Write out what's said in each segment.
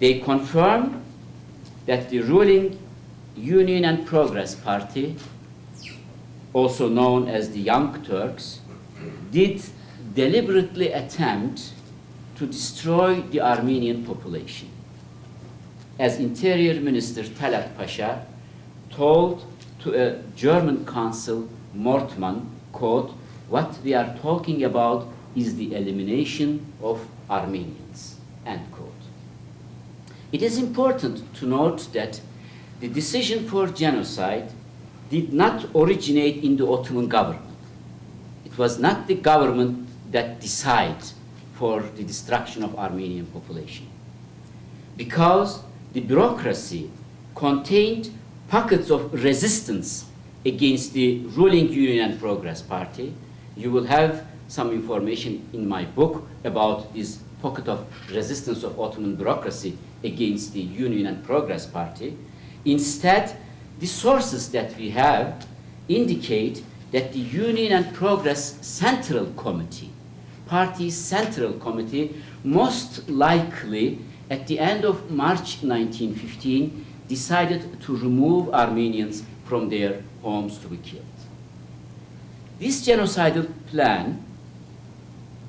They confirm that the ruling Union and Progress Party, also known as the Young Turks, did deliberately attempt to destroy the Armenian population. As Interior Minister Talat Pasha told to a German consul, Mortman, quote, "What we are talking about is the elimination of Armenians," end quote. It is important to note that the decision for genocide did not originate in the Ottoman government. It was not the government that decided for the destruction of Armenian population. Because the bureaucracy contained pockets of resistance against the ruling Union and Progress Party. You will have some information in my book about this pocket of resistance of Ottoman bureaucracy against the Union and Progress Party. Instead, the sources that we have indicate that the Union and Progress Central Committee, party's Central Committee, most likely at the end of March 1915, decided to remove Armenians from their homes to be killed. This genocidal plan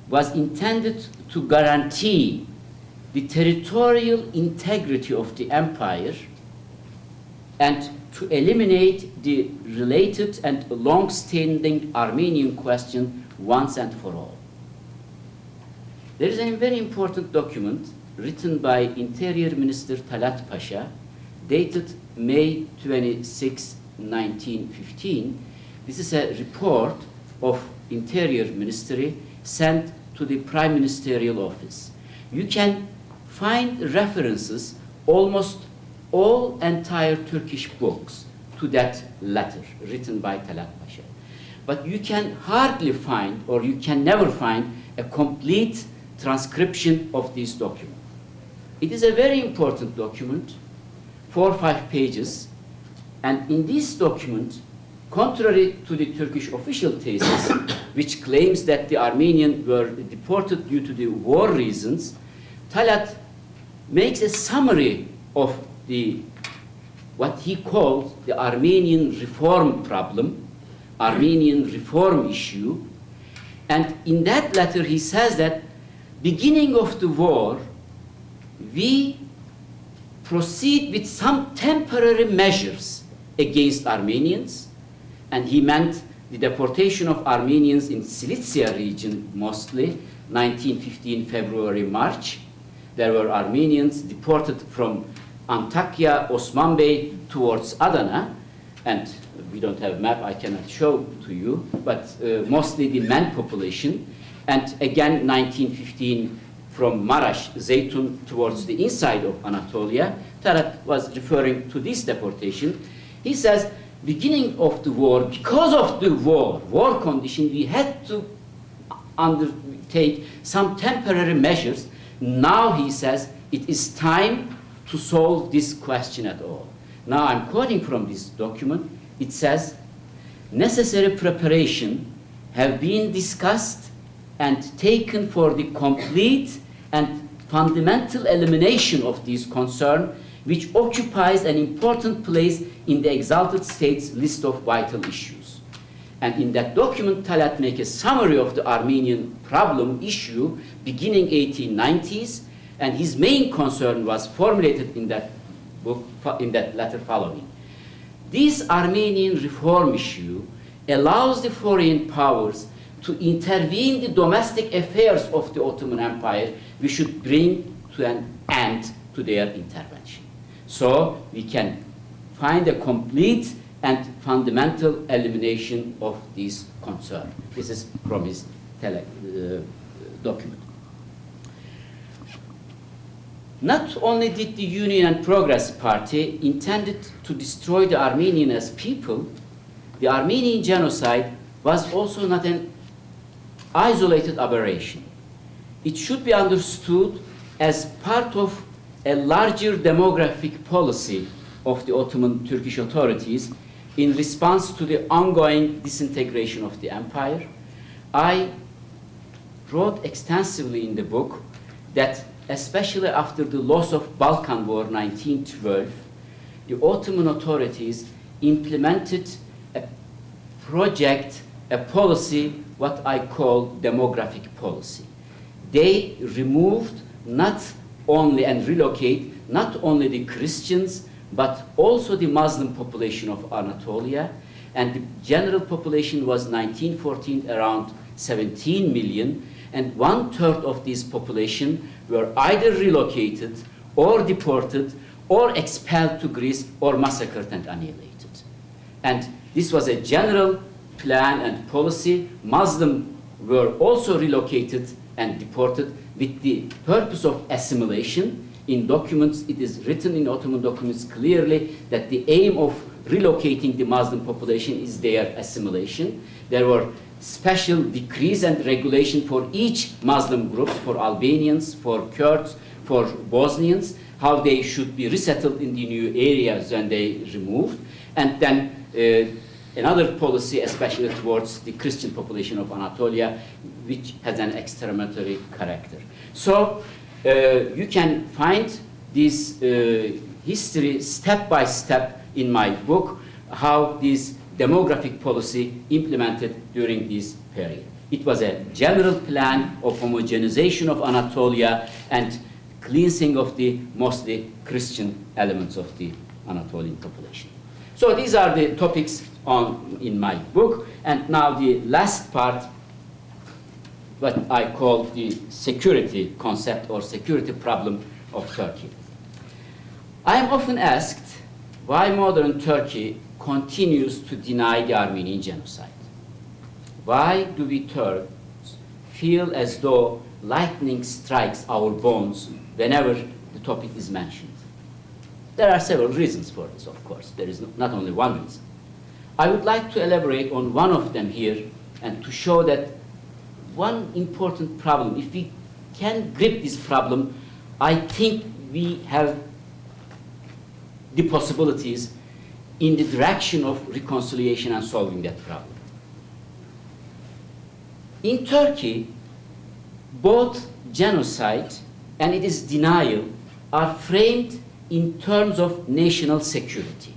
was intended to guarantee the territorial integrity of the empire and to eliminate the related and long-standing Armenian question once and for all. There is a very important document written by Interior Minister Talat Pasha, dated May 26, 1915. This is a report of Interior Ministry sent to the Prime Ministerial Office. You can find references, almost all entire Turkish books, to that letter written by Talat Pasha. But you can hardly find, or you can never find, a complete transcription of this document. It is a very important document, 4 or 5 pages, and in this document, contrary to the Turkish official thesis, which claims that the Armenians were deported due to the war reasons, Talat makes a summary of what he calls the Armenian reform problem, Armenian reform issue, and in that letter he says that beginning of the war, we proceed with some temporary measures against Armenians, and he meant the deportation of Armenians in Cilicia region mostly, 1915 February, March. There were Armenians deported from Antakya, Osman Bey towards Adana, and we don't have a map, I cannot show to you, but mostly the man population. And again, 1915 from Marash, Zeytun towards the inside of Anatolia. Talat was referring to this deportation. He says, beginning of the war, because of the war condition, we had to undertake some temporary measures. Now, he says, it is time to solve this question at all. Now, I'm quoting from this document. It says, necessary preparation have been discussed and taken for the complete and fundamental elimination of this concern, which occupies an important place in the Exalted States list of vital issues. And in that document, Talat makes a summary of the Armenian problem issue beginning 1890s, and his main concern was formulated in that book, in that letter following. This Armenian reform issue allows the foreign powers to intervene in the domestic affairs of the Ottoman Empire. We should bring to an end to their intervention. So we can find a complete and fundamental elimination of this concern. This is from his document. Not only did the Union and Progress Party intended to destroy the Armenian as people, the Armenian genocide was also not an isolated aberration. It should be understood as part of a larger demographic policy of the Ottoman Turkish authorities in response to the ongoing disintegration of the empire. I wrote extensively in the book that especially after the loss of Balkan War 1912, the Ottoman authorities implemented a project, a policy, what I call demographic policy. They removed not only and relocate not only the Christians, but also the Muslim population of Anatolia, and the general population was 1914 around 17 million, and 1/3 of this population were either relocated or deported or expelled to Greece or massacred and annihilated. And this was a general plan and policy. Muslims were also relocated and deported with the purpose of assimilation. In documents, it is written in Ottoman documents clearly that the aim of relocating the Muslim population is their assimilation. There were special decrees and regulation for each Muslim group, for Albanians, for Kurds, for Bosnians, how they should be resettled in the new areas when they removed. And then another policy, especially towards the Christian population of Anatolia, which has an exterminatory character. So you can find this history step by step in my book, how this demographic policy implemented during this period. It was a general plan of homogenization of Anatolia and cleansing of the mostly Christian elements of the Anatolian population. So these are the topics in my book. And now the last part, what I call the security concept or security problem of Turkey. I am often asked why modern Turkey continues to deny the Armenian genocide. Why do we Turks feel as though lightning strikes our bones whenever the topic is mentioned? There are several reasons for this, of course. There is not only one reason. I would like to elaborate on one of them here and to show that one important problem, if we can grip this problem, I think we have the possibilities in the direction of reconciliation and solving that problem. In Turkey, both genocide and its denial are framed in terms of national security.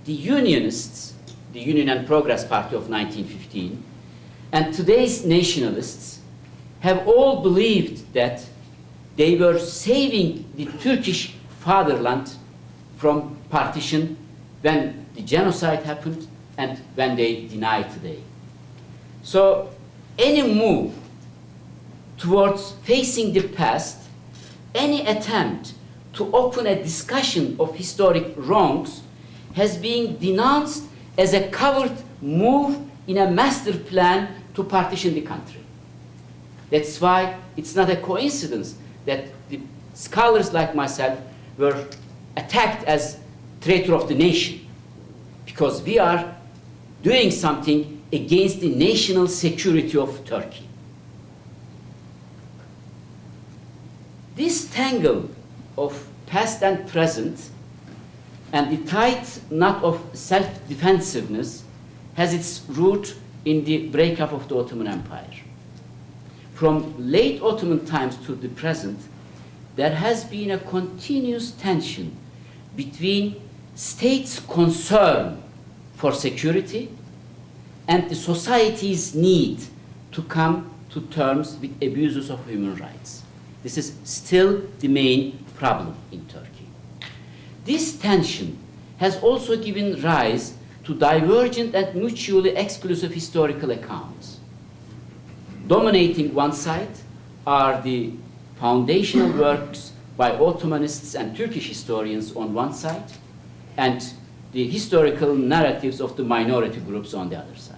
The Unionists, the Union and Progress Party of 1915, and today's nationalists have all believed that they were saving the Turkish fatherland from partition when the genocide happened and when they deny today. So any move towards facing the past, any attempt to open a discussion of historic wrongs has been denounced as a covert move in a master plan to partition the country. That's why it's not a coincidence that the scholars like myself were attacked as traitor of the nation, because we are doing something against the national security of Turkey. This tangle of past and present and the tight knot of self-defensiveness has its root in the breakup of the Ottoman Empire. From late Ottoman times to the present, there has been a continuous tension between states' concern for security and the society's need to come to terms with abuses of human rights. This is still the main problem in Turkey. This tension has also given rise to divergent and mutually exclusive historical accounts. Dominating one side are the foundational works by Ottomanists and Turkish historians on one side, and the historical narratives of the minority groups on the other side.